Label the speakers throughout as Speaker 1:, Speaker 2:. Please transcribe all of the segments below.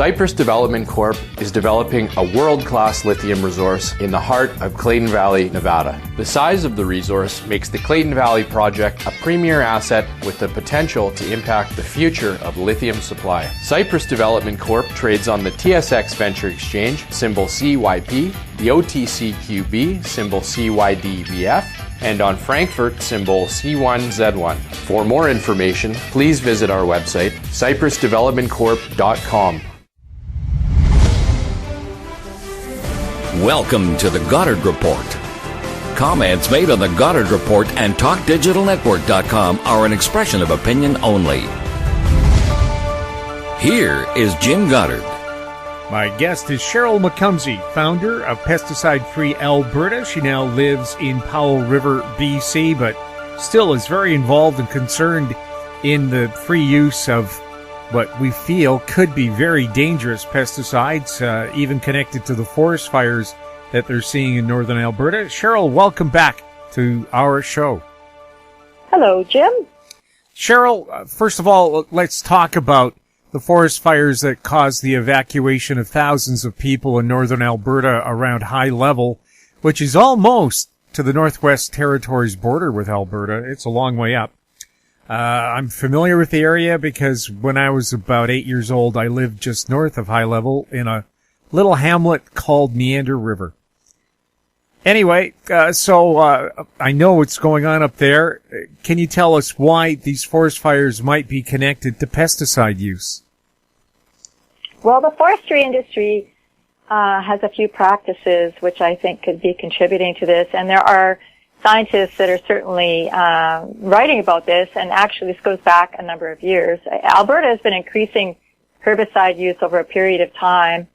Speaker 1: Cypress Development Corp. is developing a world-class lithium resource in the heart of Clayton Valley, Nevada. The size of the resource makes the Clayton Valley project a premier asset with the potential to impact the future of lithium supply. Cypress Development Corp. trades on the TSX Venture Exchange, symbol CYP, the OTCQB, symbol CYDVF, and on Frankfurt, symbol C1Z1. For more information, please visit our website, cypressdevelopmentcorp.com.
Speaker 2: Welcome to the Goddard Report. Comments made on the Goddard Report and TalkDigitalNetwork.com are an expression of opinion only. Here is Jim Goddard.
Speaker 3: My guest is Sheryl McCumsey, founder of Pesticide Free Alberta. She now lives in Powell River, BC, but still is very involved and concerned in the free use of what we feel could be very dangerous pesticides, even connected to the forest fires that they're seeing in northern Alberta. Sheryl, welcome back to our show.
Speaker 4: Hello, Jim.
Speaker 3: Sheryl, first of all, let's talk about the forest fires that caused the evacuation of thousands of people in northern Alberta around High Level, which is almost to the Northwest Territories border with Alberta. It's a long way up. I'm familiar with the area because when I was about 8 years old, I lived just north of High Level in a little hamlet called Meander River. Anyway, so I know what's going on up there. Can you tell us why these forest fires might be connected to pesticide use?
Speaker 4: Well, the forestry industry has a few practices which I think could be contributing to this, and there are scientists that are certainly writing about this, and actually this goes back a number of years. Alberta has been increasing herbicide use over a period of time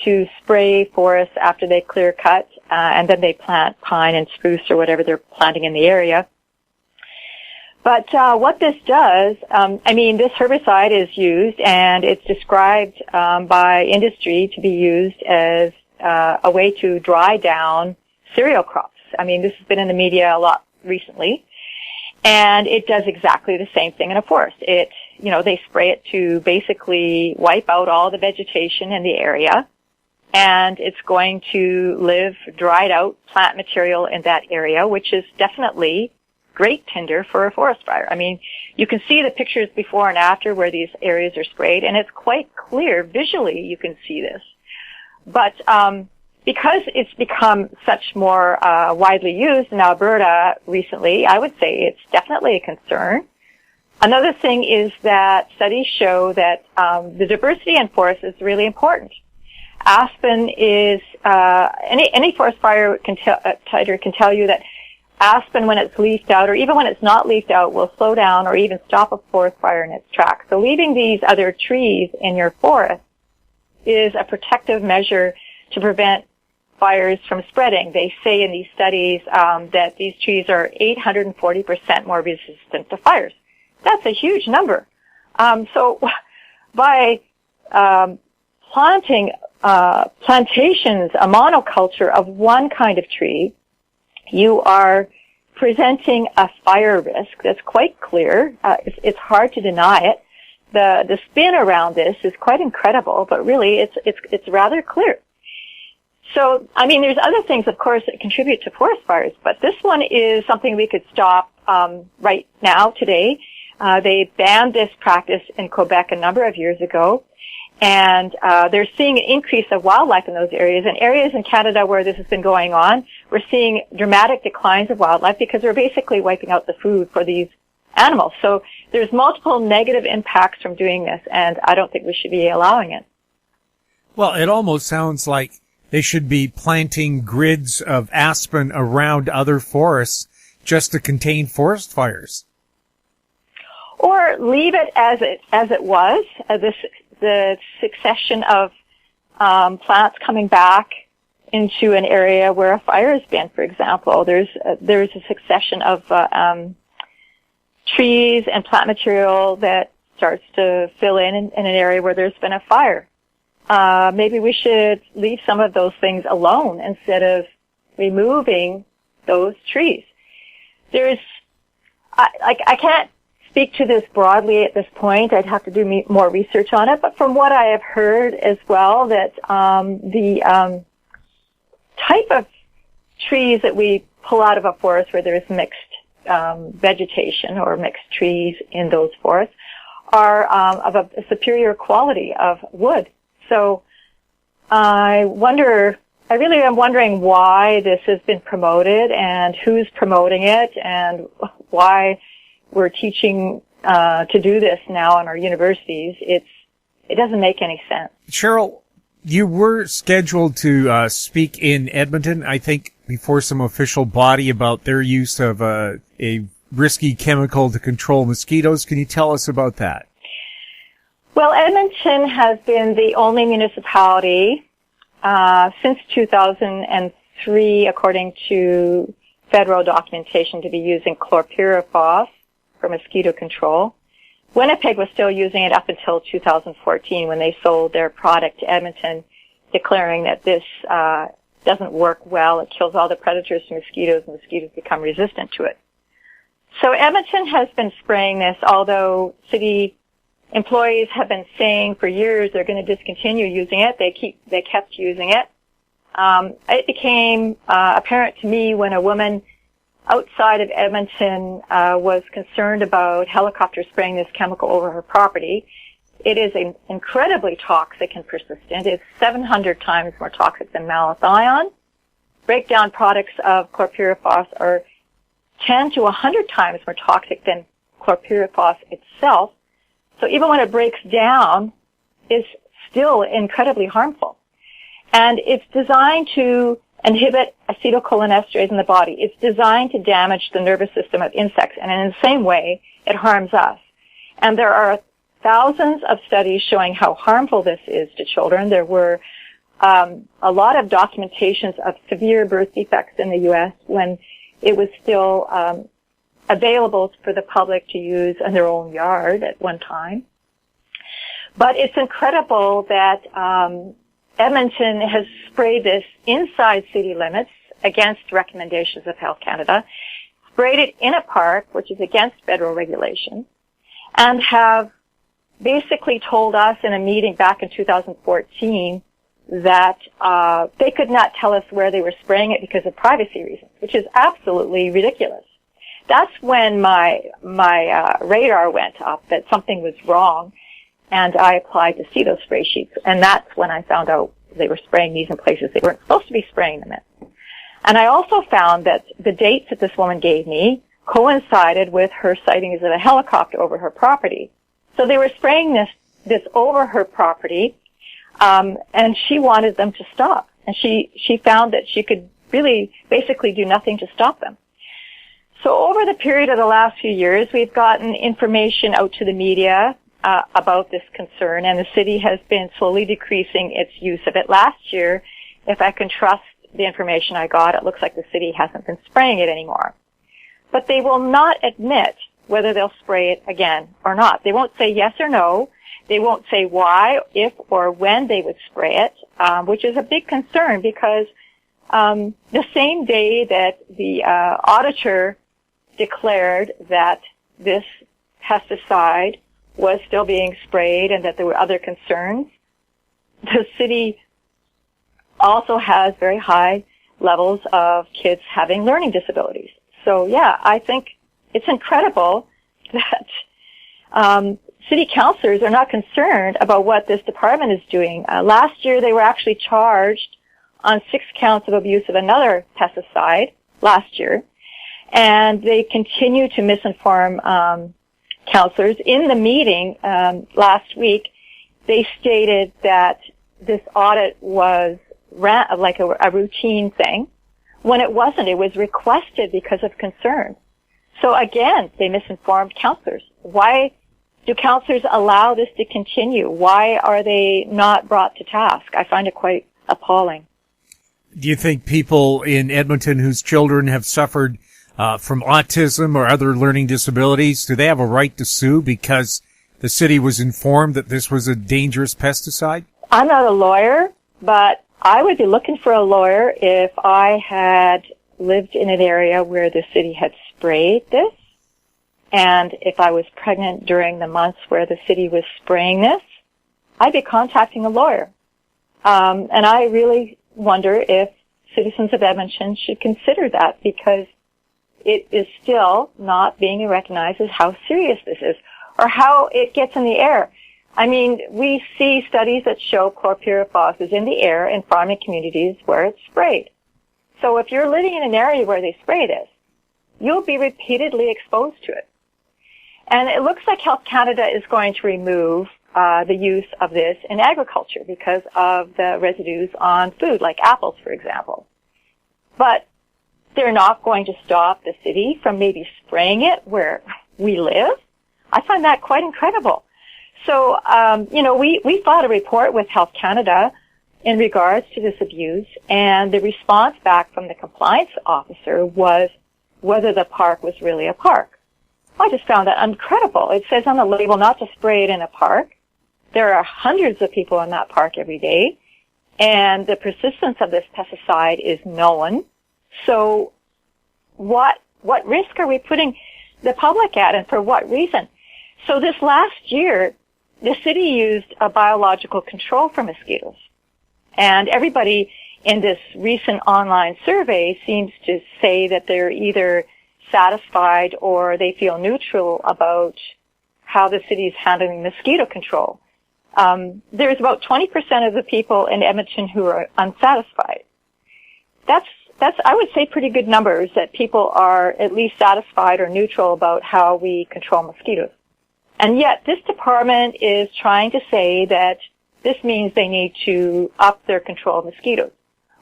Speaker 4: to spray forests after they clear cut, and then they plant pine and spruce or whatever they're planting in the area. But what this does, this herbicide is used, and it's described by industry to be used as a way to dry down cereal crops. This has been in the media a lot recently, and it does exactly the same thing in a forest. They spray it to basically wipe out all the vegetation in the area, and it's going to live dried out plant material in that area, which is definitely great tinder for a forest fire. You can see the pictures before and after where these areas are sprayed, and it's quite clear visually you can see this. But because it's become such more widely used in Alberta recently, I would say it's definitely a concern. Another thing is that studies show that the diversity in forests is really important. Aspen is any forest fire fighter can tell you that aspen, when it's leafed out, or even when it's not leafed out, will slow down or even stop a forest fire in its tracks. So leaving these other trees in your forest is a protective measure to prevent fires from spreading. They say in these studies that these trees are 840% more resistant to fires. That's a huge number. So by plantations, a monoculture of one kind of tree, you are presenting a fire risk that's quite clear. It's hard to deny it. The spin around this is quite incredible, but really it's rather clear. So, there's other things, of course, that contribute to forest fires, but this one is something we could stop right now, today. They banned this practice in Quebec a number of years ago, and they're seeing an increase of wildlife in those areas. And areas in Canada where this has been going on, we're seeing dramatic declines of wildlife because we're basically wiping out the food for these animals. So there's multiple negative impacts from doing this, and I don't think we should be allowing it.
Speaker 3: Well, it almost sounds like they should be planting grids of aspen around other forests just to contain forest fires.
Speaker 4: Or leave it as it was, the succession of plants coming back into an area where a fire has been, for example. There's a succession of trees and plant material that starts to fill in an area where there's been a fire. Maybe we should leave some of those things alone instead of removing those trees. I can't speak to this broadly at this point. I'd have to do more research on it. But from what I have heard as well, that the type of trees that we pull out of a forest where there is mixed vegetation or mixed trees in those forests are of a superior quality of wood. So I really am wondering why this has been promoted and who's promoting it and why we're teaching to do this now in our universities. It doesn't make any sense.
Speaker 3: Sheryl, you were scheduled to speak in Edmonton, I think, before some official body about their use of a risky chemical to control mosquitoes. Can you tell us about that?
Speaker 4: Well, Edmonton has been the only municipality since 2003, according to federal documentation, to be using chlorpyrifos for mosquito control. Winnipeg was still using it up until 2014 when they sold their product to Edmonton, declaring that this doesn't work well. It kills all the predators to mosquitoes, and mosquitoes become resistant to it. So Edmonton has been spraying this, although city employees have been saying for years they're going to discontinue using it. They kept using it. It became apparent to me when a woman outside of Edmonton was concerned about helicopters spraying this chemical over her property. It is incredibly toxic and persistent. It's 700 times more toxic than malathion. Breakdown products of chlorpyrifos are 10 to 100 times more toxic than chlorpyrifos itself. So even when it breaks down, it's still incredibly harmful. And it's designed to inhibit acetylcholinesterase in the body. It's designed to damage the nervous system of insects, and in the same way, it harms us. And there are thousands of studies showing how harmful this is to children. There were a lot of documentations of severe birth defects in the U.S. when it was still available for the public to use in their own yard at one time. But it's incredible that Edmonton has sprayed this inside city limits against recommendations of Health Canada, sprayed it in a park, which is against federal regulation, and have basically told us in a meeting back in 2014 that they could not tell us where they were spraying it because of privacy reasons, which is absolutely ridiculous. That's when my radar went up that something was wrong, and I applied to see those spray sheets, and that's when I found out they were spraying these in places they weren't supposed to be spraying them in. And I also found that the dates that this woman gave me coincided with her sightings of a helicopter over her property. So they were spraying this over her property, and she wanted them to stop. And she found that she could really basically do nothing to stop them. So over the period of the last few years, we've gotten information out to the media about this concern, and the city has been slowly decreasing its use of it. Last year, if I can trust the information I got, it looks like the city hasn't been spraying it anymore. But they will not admit whether they'll spray it again or not. They won't say yes or no. They won't say why, if, or when they would spray it, which is a big concern because the same day that the auditor declared that this pesticide was still being sprayed and that there were other concerns, the city also has very high levels of kids having learning disabilities. So yeah, I think it's incredible that city councilors are not concerned about what this department is doing. Last year they were actually charged on 6 counts of abuse of another pesticide last year, and they continue to misinform counselors. In the meeting last week, they stated that this audit was like a routine thing, when it wasn't. It was requested because of concern. So again, they misinformed counselors. Why do counselors allow this to continue? Why are they not brought to task? I find it quite appalling.
Speaker 3: Do you think people in Edmonton whose children have suffered from autism or other learning disabilities, do they have a right to sue because the city was informed that this was a dangerous pesticide?
Speaker 4: I'm not a lawyer, but I would be looking for a lawyer if I had lived in an area where the city had sprayed this And if I was pregnant during the months where the city was spraying this, I'd be contacting a lawyer. And I really wonder if citizens of Edmonton should consider that, because it is still not being recognized as how serious this is or how it gets in the air. I mean, we see studies that show chlorpyrifos is in the air in farming communities where it's sprayed. So if you're living in an area where they spray this, you'll be repeatedly exposed to it. And it looks like Health Canada is going to remove the use of this in agriculture because of the residues on food, like apples, for example. But they're not going to stop the city from maybe spraying it where we live. I find that quite incredible. So, we filed a report with Health Canada in regards to this abuse, and the response back from the compliance officer was whether the park was really a park. I just found that incredible. It says on the label not to spray it in a park. There are hundreds of people in that park every day, and the persistence of this pesticide is known. So what risk are we putting the public at, and for what reason? So this last year, the city used a biological control for mosquitoes. And everybody in this recent online survey seems to say that they're either satisfied or they feel neutral about how the city is handling mosquito control. There's about 20% of the people in Edmonton who are unsatisfied. That's, I would say, pretty good numbers that people are at least satisfied or neutral about how we control mosquitoes. And yet this department is trying to say that this means they need to up their control of mosquitoes.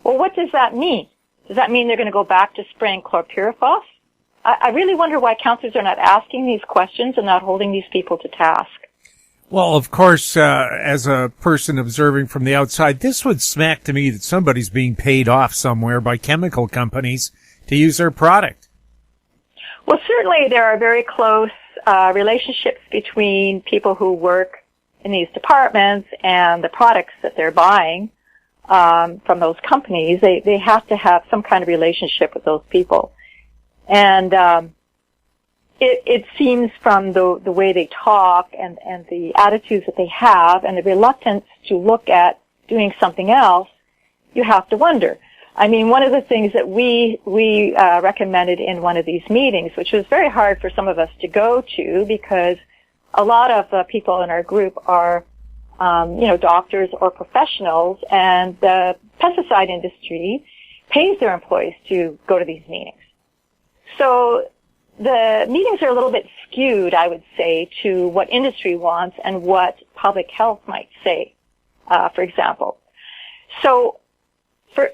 Speaker 4: Well, what does that mean? Does that mean they're going to go back to spraying chlorpyrifos? I really wonder why councillors are not asking these questions and not holding these people to task.
Speaker 3: Well, of course, as a person observing from the outside, this would smack to me that somebody's being paid off somewhere by chemical companies to use their product.
Speaker 4: Well, certainly there are very close relationships between people who work in these departments and the products that they're buying from those companies. They have to have some kind of relationship with those people. And it seems from the way they talk and the attitudes that they have and the reluctance to look at doing something else, you have to wonder. I mean, one of the things that we recommended in one of these meetings, which was very hard for some of us to go to because a lot of people in our group are, doctors or professionals, and the pesticide industry pays their employees to go to these meetings. So the meetings are a little bit skewed, I would say, to what industry wants and what public health might say, for example. So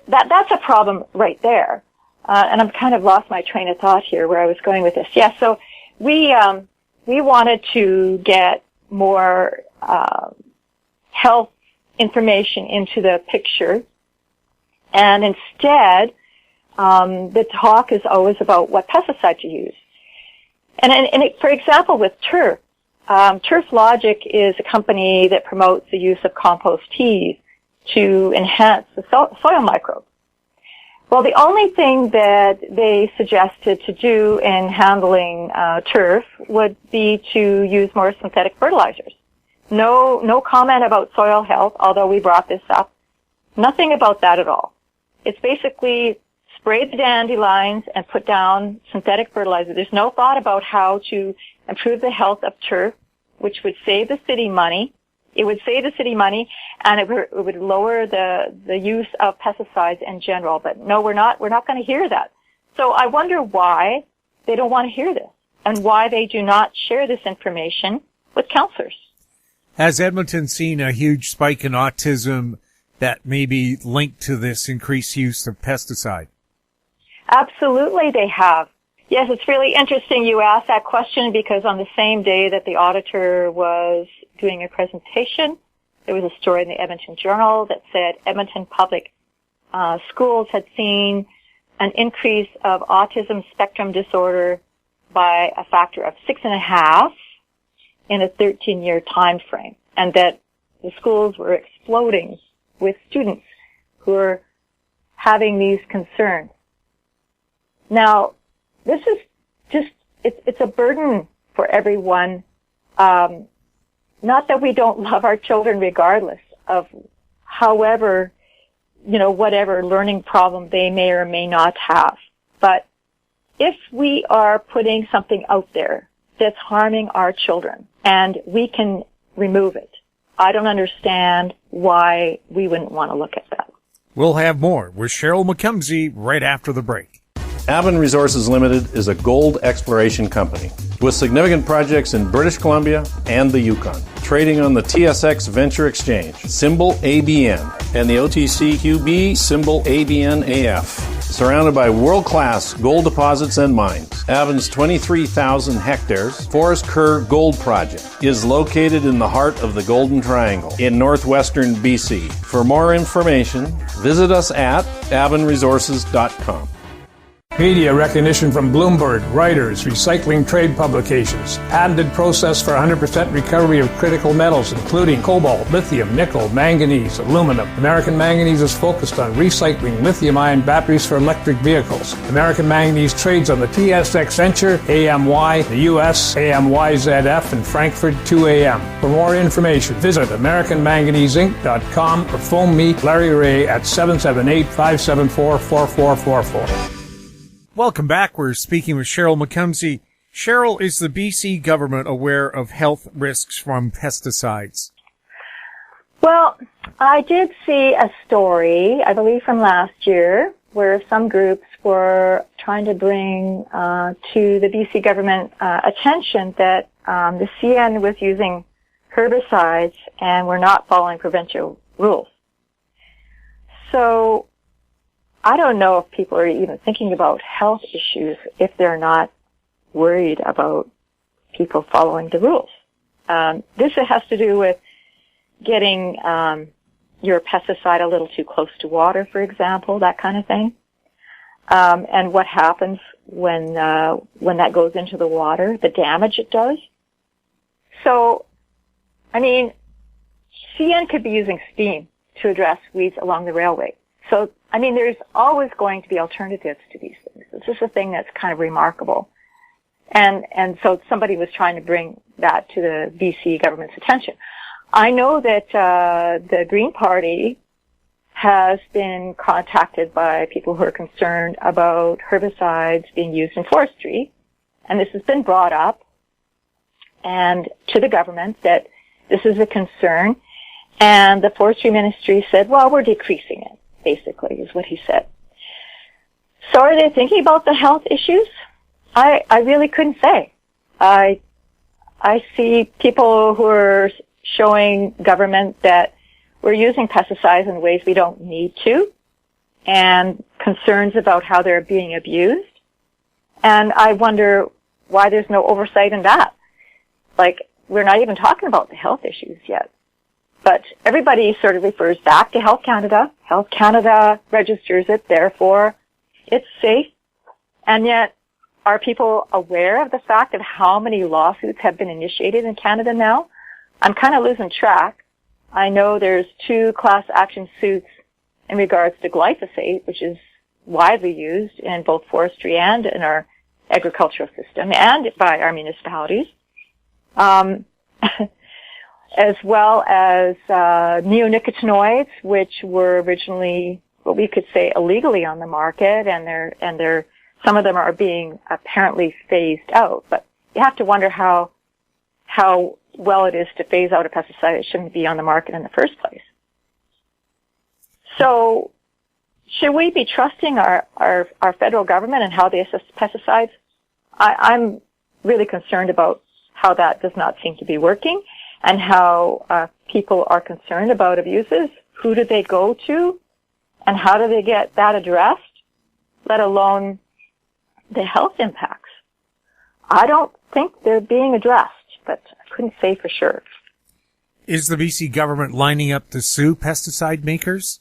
Speaker 4: that's a problem right there. And I've kind of lost my train of thought here where I was going with this. Yeah, so we wanted to get more health information into the picture, and instead the talk is always about what pesticide to use. And for example, with turf, Turf Logic is a company that promotes the use of compost teas to enhance the soil microbes. Well, the only thing that they suggested to do in handling turf would be to use more synthetic fertilizers. No comment about soil health, although we brought this up. Nothing about that at all. It's basically spray the dandelions and put down synthetic fertilizer. There's no thought about how to improve the health of turf, which would save the city money. It would save the city money, and it would lower the use of pesticides in general. But no, we're not going to hear that. So I wonder why they don't want to hear this, and why they do not share this information with councillors.
Speaker 3: Has Edmonton seen a huge spike in autism that may be linked to this increased use of pesticide?
Speaker 4: Absolutely, they have. Yes, it's really interesting you asked that question, because on the same day that the auditor was doing a presentation, there was a story in the Edmonton Journal that said Edmonton public schools had seen an increase of autism spectrum disorder by a factor of 6.5 in a 13-year time frame, and that the schools were exploding with students who are having these concerns. Now, this is just, it's a burden for everyone. Not that we don't love our children regardless of however, whatever learning problem they may or may not have. But if we are putting something out there that's harming our children and we can remove it, I don't understand why we wouldn't want to look at that.
Speaker 3: We'll have more with Sheryl McCumsey right after the break.
Speaker 5: Avon Resources Limited is a gold exploration company with significant projects in British Columbia and the Yukon, trading on the TSX Venture Exchange, symbol ABN, and the OTCQB, symbol ABNAF. Surrounded by world-class gold deposits and mines, Avon's 23,000 hectares Forest Kerr Gold Project is located in the heart of the Golden Triangle in northwestern BC. For more information, visit us at avonresources.com.
Speaker 6: Media recognition from Bloomberg, Reuters, recycling trade publications. Patented process for 100% recovery of critical metals, including cobalt, lithium, nickel, manganese, aluminum. American Manganese is focused on recycling lithium-ion batteries for electric vehicles. American Manganese trades on the TSX Venture, AMY, the US, AMYZF, and Frankfurt 2AM. For more information, visit AmericanManganeseInc.com or phone me, Larry Ray, at 778-574-4444.
Speaker 3: Welcome back. We're speaking with Sheryl McCumsey. Sheryl, is the BC government aware of health risks from pesticides?
Speaker 4: Well, I did see a story, I believe from last year, where some groups were trying to bring to the BC government attention that the CN was using herbicides and were not following provincial rules. So I don't know if people are even thinking about health issues if they're not worried about people following the rules. This has to do with getting your pesticide a little too close to water, for example, that kind of thing, and what happens when that goes into the water, the damage it does. So, I mean, CN could be using steam to address weeds along the railway. So, I mean, there's always going to be alternatives to these things. This is a thing that's kind of remarkable. And so somebody was trying to bring that to the BC government's attention. I know that the Green Party has been contacted by people who are concerned about herbicides being used in forestry, and this has been brought up and to the government that this is a concern, and the forestry ministry said, well, we're decreasing it. Basically, is what he said. So are they thinking about the health issues? I really couldn't say. I see people who are showing government that we're using pesticides in ways we don't need to, and concerns about how they're being abused. And I wonder why there's no oversight in that. Like, we're not even talking about the health issues yet. But everybody sort of refers back to Health Canada. Health Canada registers it, therefore it's safe. And yet, are people aware of the fact of how many lawsuits have been initiated in Canada now? I'm kind of losing track. I know there's 2 class action suits in regards to glyphosate, which is widely used in both forestry and in our agricultural system and by our municipalities. As well as neonicotinoids, which were originally what we could say illegally on the market, and they're some of them are being apparently phased out. But you have to wonder how well it is to phase out a pesticide that shouldn't be on the market in the first place. So, should we be trusting our federal government and how they assess pesticides? I'm really concerned about how that does not seem to be working, and how people are concerned about abuses. Who do they go to, and how do they get that addressed, let alone the health impacts? I don't think they're being addressed, but I couldn't say for sure.
Speaker 3: Is the BC government lining up to sue pesticide makers?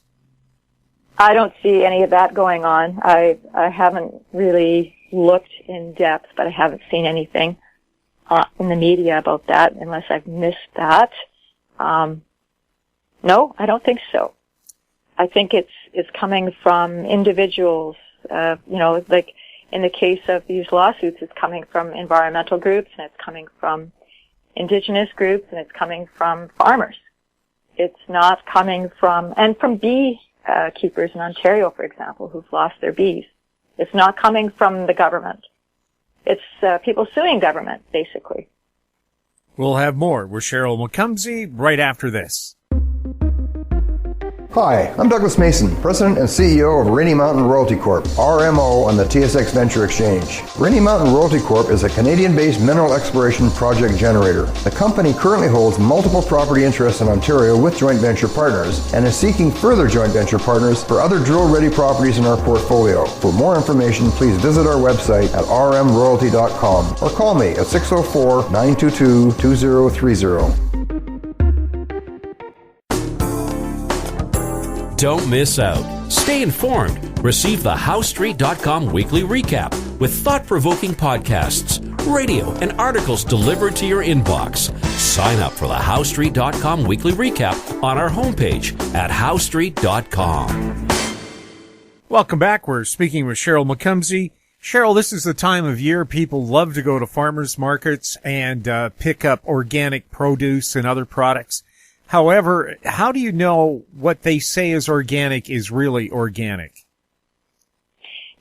Speaker 4: I don't see any of that going on. I haven't really looked in depth, but I haven't seen anything in the media about that, unless I've missed that. No, I don't think so. I think it's coming from individuals, like in the case of these lawsuits, it's coming from environmental groups, and it's coming from indigenous groups, and it's coming from farmers. It's not coming from bee keepers in Ontario, for example, who've lost their bees. It's not coming from the government. It's people suing government, basically.
Speaker 3: We'll have more with Sheryl McCumsey right after this.
Speaker 7: Hi, I'm Douglas Mason, President and CEO of Rainy Mountain Royalty Corp., RMO, on the TSX Venture Exchange. Rainy Mountain Royalty Corp. is a Canadian-based mineral exploration project generator. The company currently holds multiple property interests in Ontario with joint venture partners and is seeking further joint venture partners for other drill-ready properties in our portfolio. For more information, please visit our website at rmroyalty.com or call me at 604-922-2030.
Speaker 8: Don't miss out. Stay informed. Receive the HowStreet.com weekly recap with thought-provoking podcasts, radio, and articles delivered to your inbox. Sign up for the HowStreet.com weekly recap on our homepage at HowStreet.com.
Speaker 3: Welcome back. We're speaking with Sheryl McCumsey. Sheryl, this is the time of year people love to go to farmers markets and pick up organic produce and other products. However, how do you know what they say is organic is really organic?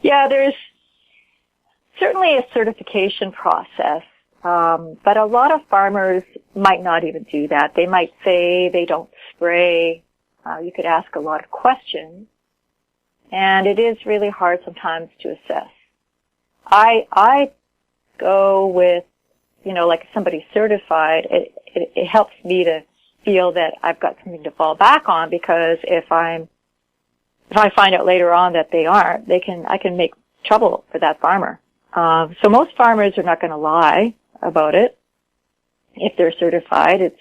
Speaker 4: Yeah, there's certainly a certification process, but a lot of farmers might not even do that. They might say they don't spray. You could ask a lot of questions, and it is really hard sometimes to assess. I go with, like if somebody's certified, it helps me to feel that I've got something to fall back on, because if I find out later on that they aren't, I can make trouble for that farmer. So most farmers are not going to lie about it. If they're certified, it's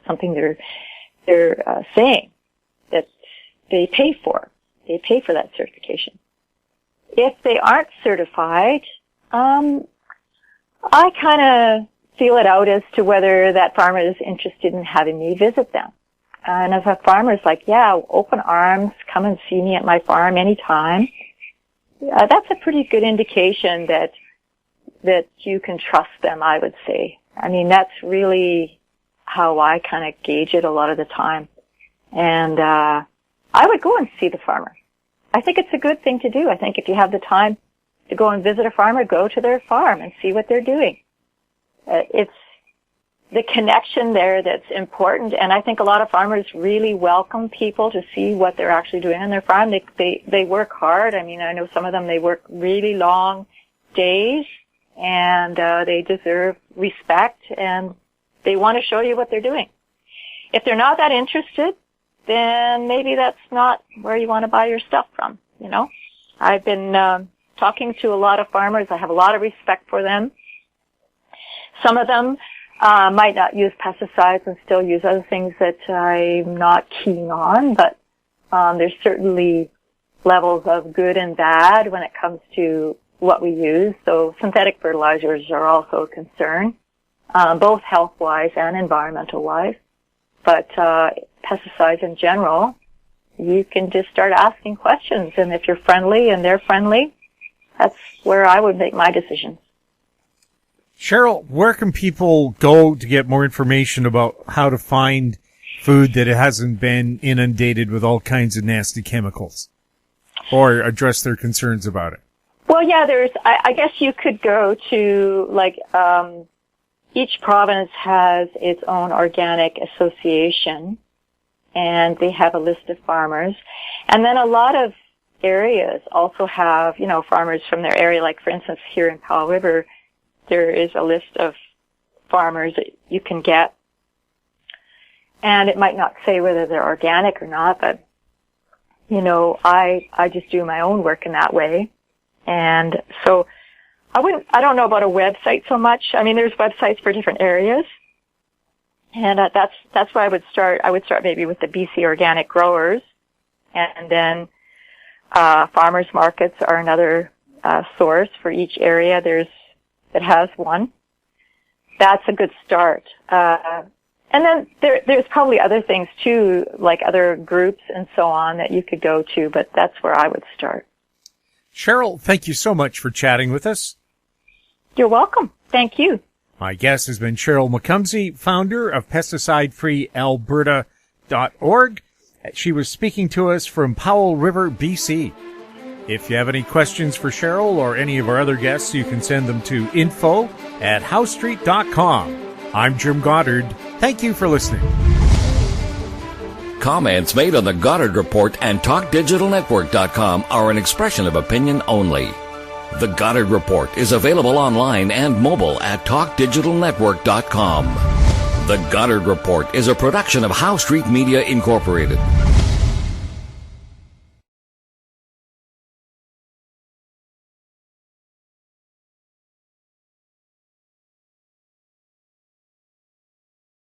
Speaker 4: something they're saying that they pay for. They pay for that certification. If they aren't certified, I kind of feel it out as to whether that farmer is interested in having me visit them. And if a farmer's like, yeah, open arms, come and see me at my farm anytime, that's a pretty good indication that you can trust them, I would say. I mean, that's really how I kind of gauge it a lot of the time. And I would go and see the farmer. I think it's a good thing to do. I think if you have the time to go and visit a farmer, go to their farm and see what they're doing. It's the connection there that's important, and I think a lot of farmers really welcome people to see what they're actually doing on their farm. They work hard. I mean, I know some of them, they work really long days, and they deserve respect, and they want to show you what they're doing. If they're not that interested, then maybe that's not where you want to buy your stuff from, I've been talking to a lot of farmers. I have a lot of respect for them. Some of them might not use pesticides and still use other things that I'm not keen on, but there's certainly levels of good and bad when it comes to what we use. So synthetic fertilizers are also a concern, both health-wise and environmental-wise. But pesticides in general, you can just start asking questions, and if you're friendly and they're friendly, that's where I would make my decisions.
Speaker 3: Sheryl, where can people go to get more information about how to find food that it hasn't been inundated with all kinds of nasty chemicals, or address their concerns about it?
Speaker 4: Well, yeah, I guess you could go to, each province has its own organic association, and they have a list of farmers. And then a lot of areas also have, farmers from their area, like, for instance, here in Powell River, there is a list of farmers that you can get. And it might not say whether they're organic or not, but, I just do my own work in that way. And so I don't know about a website so much. I mean, there's websites for different areas. And that's where I would start. I would start maybe with the BC organic growers. And then, farmers markets are another, source for each area. It has one. That's a good start. And then there's probably other things too, like other groups and so on that you could go to, but that's where I would start.
Speaker 3: Sheryl, thank you so much for chatting with us.
Speaker 4: You're welcome. Thank you.
Speaker 3: My guest has been Sheryl McCumsey, founder of PesticideFreeAlberta.org. She was speaking to us from Powell River, BC. If you have any questions for Sheryl or any of our other guests, you can send them to info@housestreet.com. I'm Jim Goddard. Thank you for listening.
Speaker 2: Comments made on the Goddard Report and TalkDigitalNetwork.com are an expression of opinion only. The Goddard Report is available online and mobile at TalkDigitalNetwork.com. The Goddard Report is a production of House Street Media Incorporated.